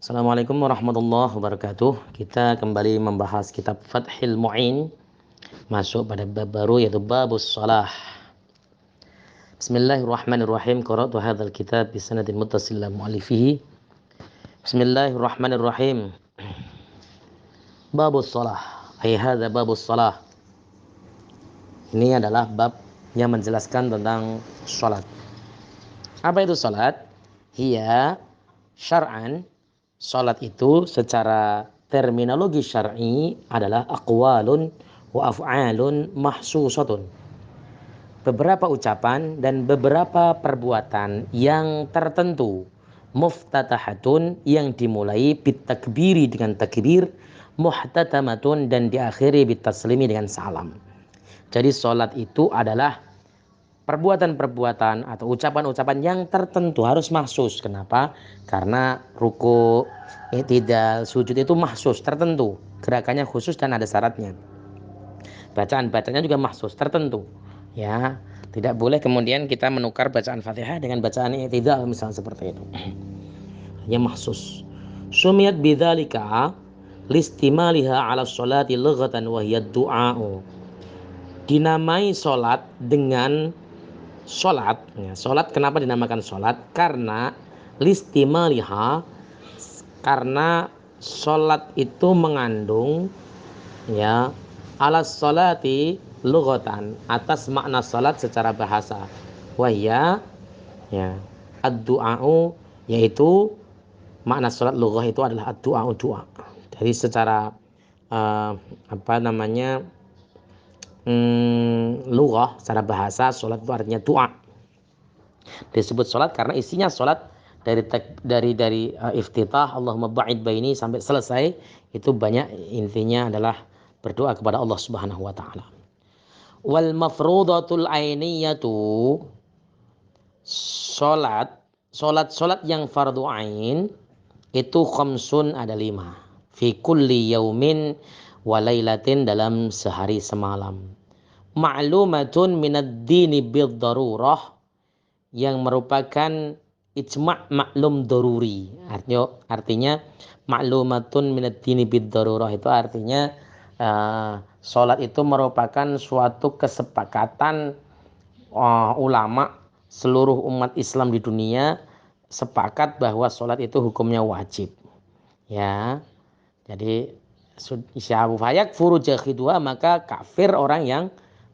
Assalamualaikum warahmatullahi wabarakatuh. Kita kembali membahas kitab Fathil Mu'in. Masuk pada bab baru yaitu babus shalah. Bismillahirrahmanirrahim. Qara'tu hadzal kitab bi sanadin muttasil ila mu'allifihi. Bismillahirrahmanirrahim. Babus shalah. Ai hadza babus shalah. Ini adalah bab yang menjelaskan tentang salat. Apa itu salat? Hiya syar'an. Salat itu secara terminologi syar'i adalah aqwalun wa af'alun mahsusatun. Beberapa ucapan dan beberapa perbuatan yang tertentu. Muftatahatun yang dimulai bitakbiri dengan takbir, muhtatamatun dan diakhiri bitaslimi dengan salam. Jadi salat itu adalah perbuatan-perbuatan atau ucapan-ucapan yang tertentu harus mahsus. Kenapa? Karena ruku, i'tidal, sujud itu mahsus, tertentu. Gerakannya khusus dan ada syaratnya. Bacaan-bacaannya juga mahsus, tertentu. Ya, tidak boleh kemudian kita menukar bacaan Fatihah dengan bacaan i'tidal misalnya seperti itu. Yang mahsus. Sumiyat bidzalika listimaliha 'ala sholati lughatan wa hiya du'a'u. Dinamai salat dengan sholat, ya, sholat kenapa dinamakan sholat? Karena listimaliha, karena sholat itu mengandung ya alas sholati lughatan, atas makna sholat secara bahasa. Wahya ya ad-du'a'u, yaitu makna sholat lughah itu adalah ad-du'a'u, doa. Dari secara lughah, secara bahasa sholat itu artinya doa. Disebut sholat karena isinya sholat dari iftitah Allahumma ba'id baini sampai selesai itu banyak intinya adalah berdoa kepada Allah Subhanahu wa taala. Wal mafruḍatul ainiyatu, sholat yang fardu ain itu khamsun, ada 5. Fi kulli yaumin wa lailatin, dalam sehari semalam. Ma'lumatun minad dini bid darurah, yang merupakan ijma' maklum daruri. Artinya ma'lumatun minad dini bid darurah itu artinya salat itu merupakan suatu kesepakatan ulama seluruh umat Islam di dunia sepakat bahwa salat itu hukumnya wajib. Ya. Jadi syabu fayak furu jakhidua, maka kafir orang yang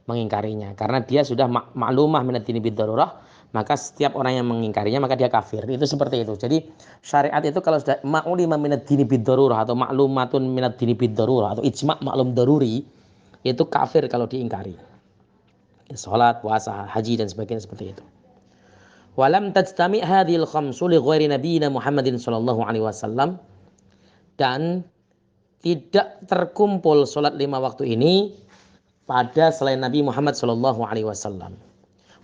mengingkarinya karena dia sudah maklumah minad dini bid darurah, maka setiap orang yang mengingkarinya maka dia kafir. Itu seperti itu. Jadi syariat itu kalau sudah ma'ulima minad dini bid darurah atau maklumatun minad dini bid darurah atau ijma' maklum daruri, itu kafir kalau diingkari. Salat, puasa, haji dan sebagainya seperti itu. Walam tajtami' hadhil khamsu li ghairi nabiyina Muhammadin sallallahu alaihi wasallam, dan tidak terkumpul salat 5 waktu ini pada selain Nabi Muhammad sallallahu alaihi wasallam.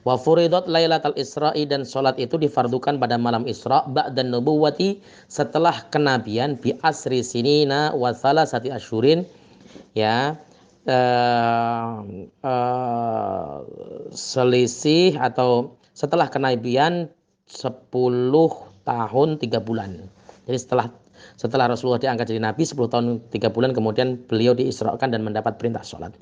Wa furidat lailatul Isra'i, dan salat itu difardukan pada malam Isra ba'dan nubuwati, setelah kenabian, bi asri sinina wa thalathati asyurin, ya selisih atau setelah kenabian 10 tahun 3 bulan. Jadi setelah Rasulullah diangkat jadi Nabi 10 tahun 3 bulan kemudian beliau diisrakan dan mendapat perintah sholat.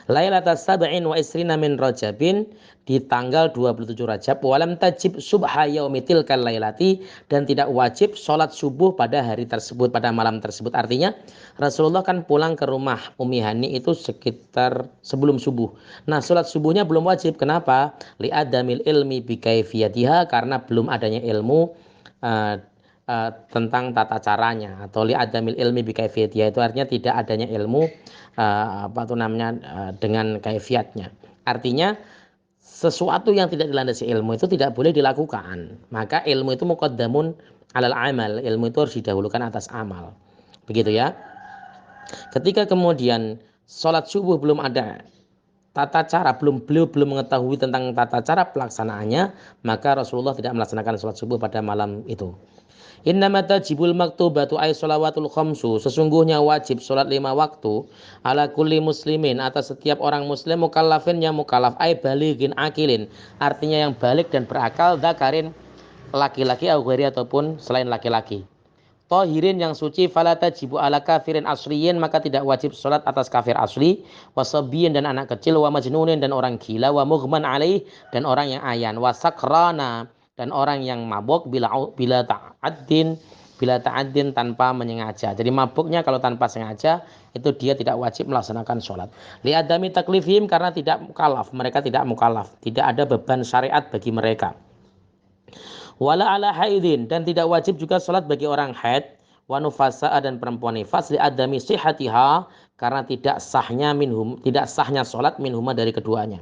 Lailatul sab'in wa isrina min Rajabin, di tanggal 27 Rajab. Walam tajib subha yaumi tilkal lailati, dan tidak wajib sholat subuh pada hari tersebut, pada malam tersebut. Artinya Rasulullah kan pulang ke rumah Ummi Hani itu sekitar sebelum subuh. Nah, sholat subuhnya belum wajib. Kenapa? Li adamil ilmi bi kaifiyatiha, karena belum adanya ilmu tentang tata caranya, atau li adamil ilmi bi kaifiyatiha itu artinya tidak adanya ilmu dengan kaifiatnya. Artinya sesuatu yang tidak dilandasi ilmu itu tidak boleh dilakukan. Maka ilmu itu muqaddamun alal amal, ilmu itu harus didahulukan atas amal. Begitu ya. Ketika kemudian sholat subuh belum ada tata cara, beliau belum mengetahui tentang tata cara pelaksanaannya, maka Rasulullah tidak melaksanakan sholat subuh pada malam itu. Innama tajibul maktubatu ay sholawatul khamsu, sesungguhnya wajib sholat 5 waktu ala kulli muslimin, atas setiap orang muslim, mukallafin yang mukallaf, ay balighin akilin, artinya yang balik dan berakal, dzakarin laki-laki, au ghairi ataupun selain laki-laki. tahirin yang suci, fala tajibu ala kafirin asliyin, maka tidak wajib salat atas kafir asli, wasabiyin dan anak kecil, wa majnunin dan orang gila, wa mughman alaih dan orang yang ayan, wa sakrana dan orang yang mabuk, bila ta'addin tanpa menyengaja. Jadi mabuknya kalau tanpa sengaja itu dia tidak wajib melaksanakan sholat. Li'adami taklifihim, karena tidak mukallaf, mereka tidak mukallaf, tidak ada beban syariat bagi mereka. Wala ala haidin, dan tidak wajib juga sholat bagi orang haid, wa nufasa'a dan perempuan nifas, li'adami sihatiha, karena tidak sahnya sholat minhuma dari keduanya.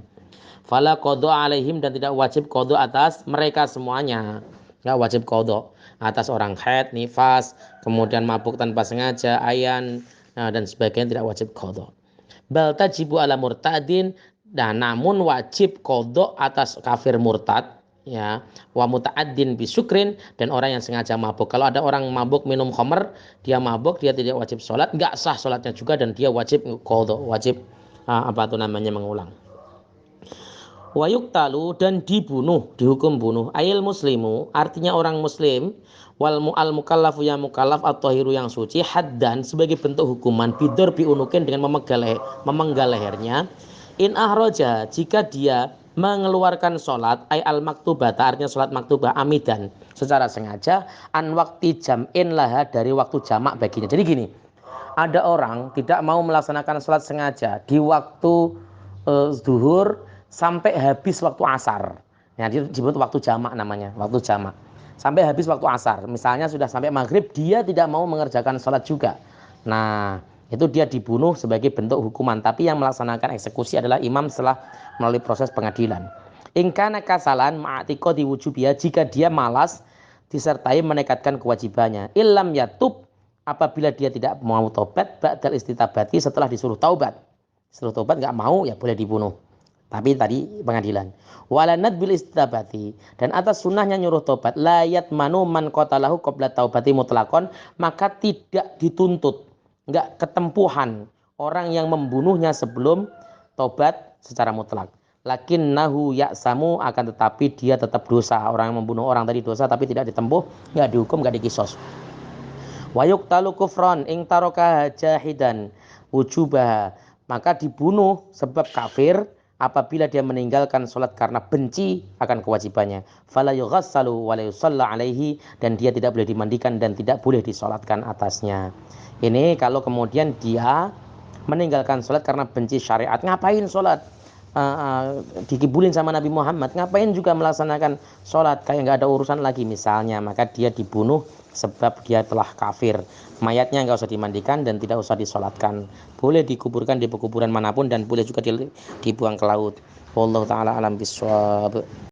Fala qadha alaihim, dan tidak wajib qadha atas mereka semuanya. Enggak wajib qadha atas orang haid, nifas, kemudian mabuk tanpa sengaja, ayan, dan sebagainya, tidak wajib qadha. Bal tajibu ala murtadin, dan namun wajib qadha atas kafir murtad, ya, wa muta'addin bisyukrin, dan orang yang sengaja mabuk. Kalau ada orang mabuk minum khamr, dia mabuk, dia tidak wajib sholat, enggak sah sholatnya juga, dan dia wajib qadha, wajib mengulang. Wa yuqtalu, dan dibunuh, dihukum bunuh, ayil muslimu, artinya orang muslim, wal mu'al mukallafu yang mukallaf, at-tahiru yang suci, haddan sebagai bentuk hukuman, bidor biunukin dengan memenggal lehernya, in ahroja, jika dia mengeluarkan sholat, ay al maktubah, artinya sholat maktubah, amidan secara sengaja, an wakti jam'in laha, dari waktu jamak baginya. Jadi gini, ada orang tidak mau melaksanakan sholat sengaja di waktu zuhur sampai habis waktu asar. Ya, disebut waktu jamak namanya, waktu jamak. Sampai habis waktu asar. Misalnya sudah sampai maghrib, dia tidak mau mengerjakan sholat juga. Nah, itu dia dibunuh sebagai bentuk hukuman. Tapi yang melaksanakan eksekusi adalah imam setelah melalui proses pengadilan. Ingkana kasalan ma'atiko diwujubiyah, jika dia malas disertai menekatkan kewajibannya. Illam yatub, apabila dia tidak mau taubat, ba'dal istitabati, setelah disuruh taubat. Disuruh taubat nggak mau, ya boleh dibunuh. Tapi tadi pengadilan. Walanat bil istitabati, dan atas sunnahnya nyuruh taubat, layat manu man qatalahu qabla taubati mutlakon, maka tidak dituntut, nggak ketempuhan orang yang membunuhnya sebelum taubat secara mutlak. Lakinnahu ya'samu, akan tetapi dia tetap dosa. Orang yang membunuh orang tadi dosa, tapi tidak ditempuh, nggak dihukum, nggak dikisos. Wa yuqtalu kufran ing taraka jahidan wujubaha, maka dibunuh sebab kafir apabila dia meninggalkan sholat karena benci akan kewajibannya. Fala yughassalu wa la yusalla alaihi, dan dia tidak boleh dimandikan dan tidak boleh disolatkan atasnya. Ini kalau kemudian dia meninggalkan sholat karena benci syariat. Ngapain sholat? Dikibulin sama Nabi Muhammad, ngapain juga melaksanakan sholat, kayak nggak ada urusan lagi misalnya, maka dia dibunuh sebab dia telah kafir. Mayatnya nggak usah dimandikan dan tidak usah disolatkan, boleh dikuburkan di pekuburan manapun, dan boleh juga dibuang ke laut. Wallahu ta'ala alam biswab.